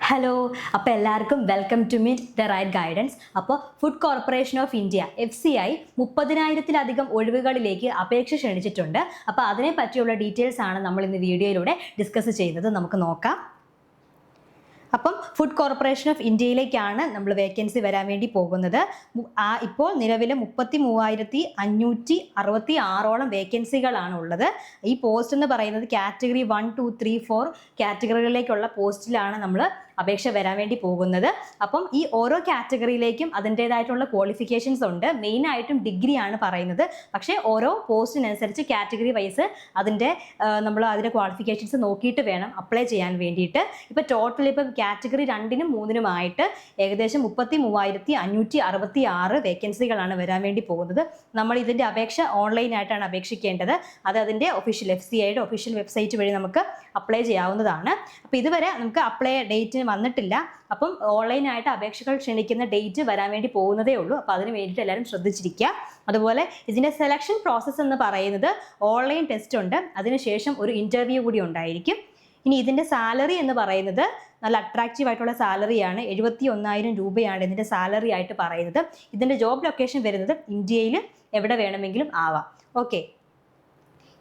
Hello, അപ്പോൾ എല്ലാവർക്കും welcome to meet the right guidance. അപ്പോൾ food corporation of India FCI 30,000-ലധികം ഒഴിവുകളിലേക്ക് അപേക്ഷ ക്ഷണിച്ചിട്ടുണ്ട്. അപ്പോൾ അതിനെ പറ്റിയുള്ള ഡീറ്റെയിൽസ് ആണ് നമ്മൾ ഇന്ന് വീഡിയോയിലൂടെ ഡിസ്കസ് ചെയ്യുന്നത്. നമുക്ക് നോക്കാം. അപ്പം ഫുഡ് കോർപ്പറേഷൻ ഓഫ് ഇന്ത്യയിലേക്കാണ് നമ്മൾ വേക്കൻസി വരാൻ വേണ്ടി പോകുന്നത്. ഇപ്പോൾ നിലവിൽ 33,566 വേക്കൻസികളാണ് ഉള്ളത്. ഈ പോസ്റ്റ് എന്ന് പറയുന്നത് കാറ്റഗറി 1, 2, 3, 4 കാറ്റഗറികളിലേക്കുള്ള പോസ്റ്റിലാണ് നമ്മൾ അപേക്ഷ വരാൻ വേണ്ടി പോകുന്നത്. അപ്പം ഈ ഓരോ കാറ്റഗറിയിലേക്കും അതിൻ്റെതായിട്ടുള്ള ക്വാളിഫിക്കേഷൻസ് ഉണ്ട്. മെയിനായിട്ടും ഡിഗ്രി ആണ് പറയുന്നത്. പക്ഷേ ഓരോ പോസ്റ്റിനനുസരിച്ച് കാറ്റഗറി വൈസ് നമ്മൾ അതിൻ്റെ ക്വാളിഫിക്കേഷൻസ് നോക്കിയിട്ട് വേണം അപ്ലൈ ചെയ്യാൻ വേണ്ടിയിട്ട്. ഇപ്പോൾ ടോട്ടൽ ഇപ്പം കാറ്റഗറി 2-നും 3-നുമായിട്ട് ഏകദേശം 33,566 വേക്കൻസികളാണ് വരാൻ വേണ്ടി പോകുന്നത്. നമ്മൾ ഇതിൻ്റെ അപേക്ഷ ഓൺലൈനായിട്ടാണ് അപേക്ഷിക്കേണ്ടത്. അത് അതിൻ്റെ FCIയുടെ ഒഫീഷ്യൽ വെബ്സൈറ്റ് വഴി നമുക്ക് അപ്ലൈ ചെയ്യാവുന്നതാണ്. അപ്പോൾ ഇതുവരെ നമുക്ക് അപ്ലൈ ഡേറ്റ് വന്നിട്ടില്ല. അപ്പം ഓൺലൈനായിട്ട് അപേക്ഷകൾ ക്ഷണിക്കുന്ന ഡേറ്റ് വരാൻ വേണ്ടി പോകുന്നതേ ഉള്ളൂ. അപ്പോൾ അതിന് വേണ്ടിയിട്ട് എല്ലാവരും ശ്രദ്ധിച്ചിരിക്കുക. അതുപോലെ ഇതിൻ്റെ സെലക്ഷൻ പ്രോസസ്സ് എന്ന് പറയുന്നത് ഓൺലൈൻ ടെസ്റ്റ് ഉണ്ട്, അതിനുശേഷം ഒരു ഇൻ്റർവ്യൂ കൂടി ഉണ്ടായിരിക്കും. ഇനി ഇതിൻ്റെ സാലറി എന്ന് പറയുന്നത് നല്ല അട്രാക്റ്റീവ് ആയിട്ടുള്ള സാലറിയാണ്. 71,000 രൂപയാണ് ഇതിൻ്റെ സാലറി ആയിട്ട് പറയുന്നത്. ഇതിൻ്റെ ജോബ് ലൊക്കേഷൻ വരുന്നത് ഇന്ത്യയിൽ എവിടെ വേണമെങ്കിലും ആവാം. ഓക്കെ,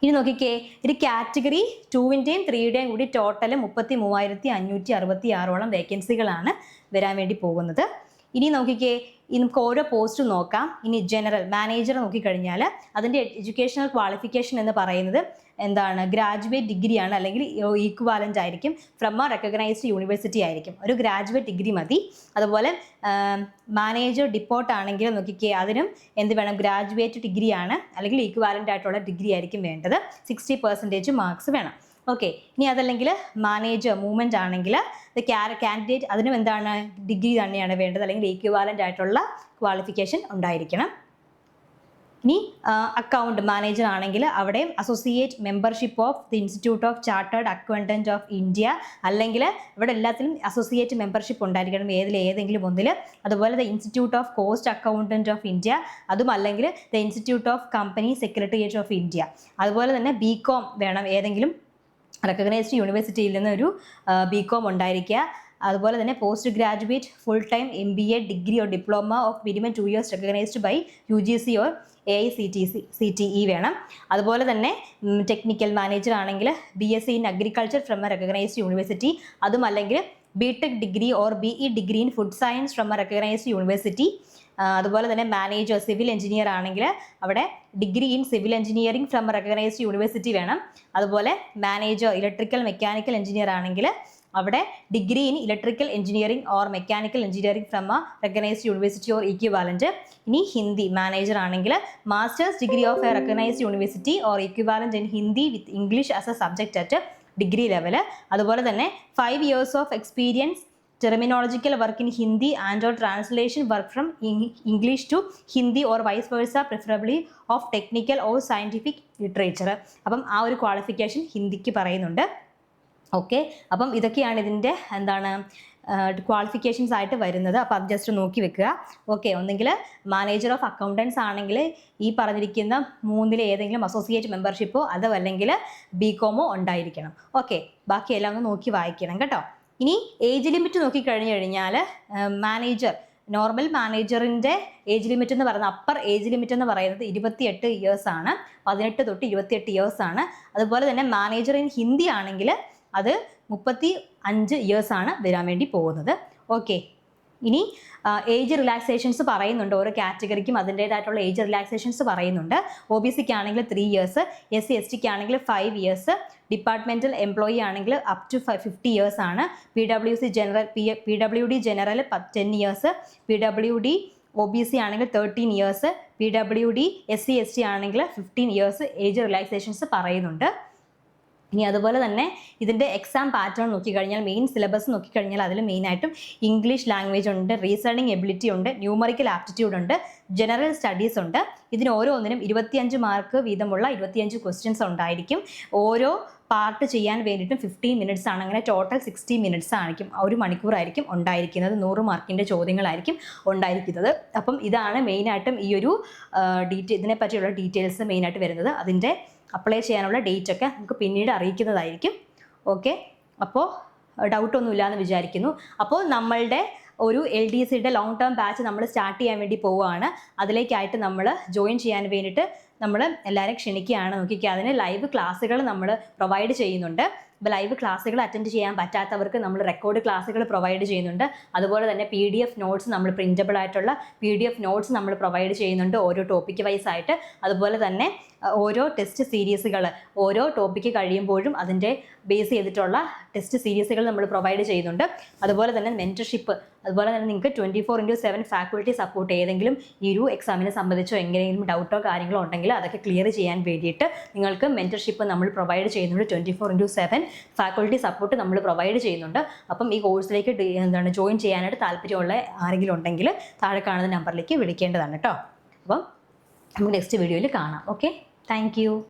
ഇനി നോക്കിക്കേ, ഒരു കാറ്റഗറി 2-ൻ്റെയും 3-യുടെയും കൂടി ടോട്ടൽ 33,566 വേക്കൻസികളാണ് വരാൻ വേണ്ടി പോകുന്നത്. ഇനി നോക്കിക്കേ, നമുക്ക് ഓരോ പോസ്റ്റും നോക്കാം. ഇനി ജനറൽ മാനേജർ നോക്കിക്കഴിഞ്ഞാൽ അതിൻ്റെ എഡ്യൂക്കേഷണൽ ക്വാളിഫിക്കേഷൻ എന്ന് പറയുന്നത് എന്താണ്, ഗ്രാജുവേറ്റ് ഡിഗ്രിയാണ്, അല്ലെങ്കിൽ ഈക്വാലൻ്റ് ആയിരിക്കും ഫ്രം എ റെക്കഗ്നൈസ്ഡ് യൂണിവേഴ്സിറ്റി ആയിരിക്കും. ഒരു ഗ്രാജുവേറ്റ് ഡിഗ്രി മതി. അതുപോലെ മാനേജർ ഡിപ്പോർട്ട് ആണെങ്കിൽ നോക്കിക്കേ, അതിനും എന്ത് വേണം, ഗ്രാജുവേറ്റ് ഡിഗ്രിയാണ് അല്ലെങ്കിൽ ഈക്വാലൻ്റ് ആയിട്ടുള്ള ഡിഗ്രി ആയിരിക്കും വേണ്ടത്. 60% മാർക്സ് വേണം. ഓക്കെ, ഇനി അതല്ലെങ്കിൽ മാനേജർ മൂവ്മെൻ്റ് ആണെങ്കിൽ കാൻഡിഡേറ്റ് അതിനും എന്താണ്, ഡിഗ്രി തന്നെയാണ് വേണ്ടത്, അല്ലെങ്കിൽ ഈക്വാലൻ്റ് ആയിട്ടുള്ള ക്വാളിഫിക്കേഷൻ ഉണ്ടായിരിക്കണം. ഇനി അക്കൗണ്ട് മാനേജർ ആണെങ്കിൽ അവിടെ associate membership of the institute of chartered accountant of India, അല്ലെങ്കിൽ ഇവിടെ എല്ലാത്തിലും അസോസിയേറ്റ് മെമ്പർഷിപ്പ് ഉണ്ടായിരിക്കണം ഏതെങ്കിലും ഒന്നിൽ. അതുപോലെ the institute of cost accountant of India, അതും അല്ലെങ്കിൽ the institute of company secretariat of India. അതുപോലെ തന്നെ BCom വേണം, ഏതെങ്കിലും റെക്കഗ്നൈസ്ഡ് യൂണിവേഴ്സിറ്റിയിൽ നിന്ന് ഒരു BCom ഉണ്ടായിരിക്കുക. അതുപോലെ തന്നെ post graduate full time MBA degree or diploma of minimum 2 years recognised by UGC or AICTE വേണം. അതുപോലെ തന്നെ ടെക്നിക്കൽ മാനേജർ ആണെങ്കിൽ BSc in agriculture from a recognised university, അതും അല്ലെങ്കിൽ BTech degree or BE degree in food science from a recognised university. അതുപോലെ തന്നെ manager civil engineer ആണെങ്കിൽ അവിടെ degree in civil engineering from a recognised university വേണം. അതുപോലെ manager electrical mechanical engineer ആണെങ്കിൽ അവിടെ degree in electrical engineering or mechanical engineering from a recognised university or equivalent. ഇനി Hindi manager ആണെങ്കിൽ masters degree of a recognised university or equivalent in Hindi with English as a subject at degree level. അതുപോലെ തന്നെ 5 years of experience terminological work in Hindi and or translation work from English to Hindi or vice versa, preferably of technical or scientific literature. അപ്പം ആ ഒരു qualification ഹിന്ദിക്ക് പറയുന്നുണ്ട്. Okay, അപ്പം ഇതൊക്കെയാണ് ഇതിൻ്റെ എന്താണ് ക്വാളിഫിക്കേഷൻസ് ആയിട്ട് വരുന്നത്. അപ്പോൾ അത് ജസ്റ്റ് നോക്കി വെക്കുക. ഓക്കെ, ഒന്നെങ്കിൽ മാനേജർ ഓഫ് അക്കൗണ്ടൻസ് ആണെങ്കിൽ ഈ പറഞ്ഞിരിക്കുന്ന 3-ൽ ഏതെങ്കിലും അസോസിയേറ്റ് മെമ്പർഷിപ്പോ അതോ അല്ലെങ്കിൽ BComോ ഉണ്ടായിരിക്കണം. ഓക്കെ, ബാക്കിയെല്ലാം ഒന്ന് നോക്കി വായിക്കണം കേട്ടോ. ഇനി ഏജ് ലിമിറ്റ് നോക്കിക്കഴിഞ്ഞു കഴിഞ്ഞാൽ മാനേജർ നോർമൽ മാനേജറിൻ്റെ ഏജ് ലിമിറ്റ് എന്ന് പറയുന്നത് അപ്പർ ഏജ് ലിമിറ്റ് എന്ന് പറയുന്നത് 28 years ആണ്. 18 തൊട്ട് 28 years ആണ്. അതുപോലെ തന്നെ മാനേജർ ഇൻ ഹിന്ദി ആണെങ്കിൽ അത് 35 years ആണ് വരാൻ വേണ്ടി പോകുന്നത്. ഓക്കെ, ഇനി ഏജ് റിലാക്സേഷൻസ് പറയുന്നുണ്ട്. ഓരോ കാറ്റഗറിക്കും അതിൻ്റേതായിട്ടുള്ള ഏജ് റിലാക്സേഷൻസ് പറയുന്നുണ്ട്. OBCക്ക് ആണെങ്കിൽ 3 years, SC/STക്ക് ആണെങ്കിൽ 5 years, ഡിപ്പാർട്ട്മെൻറ്റൽ എംപ്ലോയി ആണെങ്കിൽ അപ് ടു 50 years ആണ്. PWD general 10 years, PWD OBC ആണെങ്കിൽ 13 years, PWD SC/ST ആണെങ്കിൽ 15 years ഏജ് റിലാക്സേഷൻസ് പറയുന്നുണ്ട്. ഇനി അതുപോലെ തന്നെ ഇതിൻ്റെ എക്സാം പാറ്റേൺ നോക്കിക്കഴിഞ്ഞാൽ മെയിൻ സിലബസ് നോക്കിക്കഴിഞ്ഞാൽ അതിൽ മെയിനായിട്ടും ഇംഗ്ലീഷ് ലാംഗ്വേജ് ഉണ്ട്, റീസണിങ് എബിലിറ്റി ഉണ്ട്, ന്യൂമറിക്കൽ ആപ്റ്റിറ്റ്യൂഡ് ഉണ്ട്, ജനറൽ സ്റ്റഡീസ് ഉണ്ട്. ഇതിന് ഓരോന്നിനും 25 മാർക്ക് വീതമുള്ള 25 ക്വസ്റ്റ്യൻസ് ഉണ്ടായിരിക്കും. ഓരോ പാർട്ട് ചെയ്യാൻ വേണ്ടിയിട്ടും 15 minutes ആണ്. അങ്ങനെ ടോട്ടൽ 60 minutes ആയിരിക്കും, 1 മണിക്കൂറായിരിക്കും ഉണ്ടായിരിക്കുന്നത്. 100 മാർക്കിൻ്റെ ചോദ്യങ്ങളായിരിക്കും ഉണ്ടായിരിക്കുന്നത്. അപ്പം ഇതാണ് മെയിനായിട്ടും ഈ ഒരു ഇതിനെ പറ്റിയുള്ള ഡീറ്റെയിൽസ് മെയിനായിട്ട് വരുന്നത്. അതിൻ്റെ അപ്ലൈ ചെയ്യാനുള്ള ഡേറ്റ് ഒക്കെ നമുക്ക് പിന്നീട് അറിയിക്കുന്നതായിരിക്കും. ഓക്കെ, അപ്പോൾ ഡൗട്ടൊന്നും ഇല്ലയെന്ന് വിചാരിക്കുന്നു. അപ്പോൾ നമ്മളുടെ ഒരു LDCയുടെ ലോങ് ടേം ബാച്ച് നമ്മൾ സ്റ്റാർട്ട് ചെയ്യാൻ വേണ്ടി പോവുകയാണ്. അതിലേക്കായിട്ട് നമ്മൾ ജോയിൻ ചെയ്യാൻ വേണ്ടിയിട്ട് നമ്മൾ എല്ലാവരും ക്ഷണിക്കുകയാണ്. നോക്കിക്കുക, അതിന് ലൈവ് ക്ലാസ്സുകൾ നമ്മൾ പ്രൊവൈഡ് ചെയ്യുന്നുണ്ട്. ഇപ്പോൾ ലൈവ് ക്ലാസ്സുകൾ അറ്റൻഡ് ചെയ്യാൻ പറ്റാത്തവർക്ക് നമ്മൾ റെക്കോർഡ് ക്ലാസ്സുകൾ പ്രൊവൈഡ് ചെയ്യുന്നുണ്ട്. അതുപോലെ തന്നെ PDF നോട്ട്സ് നമ്മൾ പ്രിൻറ്റബിൾ ആയിട്ടുള്ള PDF നോട്ട്സ് നമ്മൾ പ്രൊവൈഡ് ചെയ്യുന്നുണ്ട് ഓരോ ടോപ്പിക്ക് വൈസ് ആയിട്ട്. അതുപോലെ തന്നെ ഓരോ ടെസ്റ്റ് സീരീസുകൾ ഓരോ ടോപ്പിക്ക് കഴിയുമ്പോഴും അതിൻ്റെ ബേസ് ചെയ്തിട്ടുള്ള ടെസ്റ്റ് സീരീസുകൾ നമ്മൾ പ്രൊവൈഡ് ചെയ്യുന്നുണ്ട്. അതുപോലെ തന്നെ മെൻറ്റർഷിപ്പ്, അതുപോലെ തന്നെ നിങ്ങൾക്ക് 24/7 ഫാക്കൽറ്റി സപ്പോർട്ട്, ഏതെങ്കിലും ഈ ഒരു എക്സാമിനെ സംബന്ധിച്ചോ എങ്ങനെയെങ്കിലും ഡൗട്ടോ കാര്യങ്ങളോ ഉണ്ടെങ്കിൽ അതൊക്കെ ക്ലിയർ ചെയ്യാൻ വേണ്ടിയിട്ട് നിങ്ങൾക്ക് മെൻറ്റർഷിപ്പ് നമ്മൾ പ്രൊവൈഡ് ചെയ്യുന്നുണ്ട്. 24/7 ഫാക്കൽറ്റി സപ്പോർട്ട് നമ്മൾ പ്രൊവൈഡ് ചെയ്യുന്നുണ്ട്. അപ്പം ഈ കോഴ്സിലേക്ക് ജോയിൻ ചെയ്യാനായിട്ട് താല്പര്യമുള്ള ആരെങ്കിലും ഉണ്ടെങ്കിൽ താഴെ കാണുന്ന നമ്പറിലേക്ക് വിളിക്കേണ്ടതാണ് കേട്ടോ. അപ്പം നമുക്ക് നെക്സ്റ്റ് വീഡിയോയിൽ കാണാം. Okay, thank you.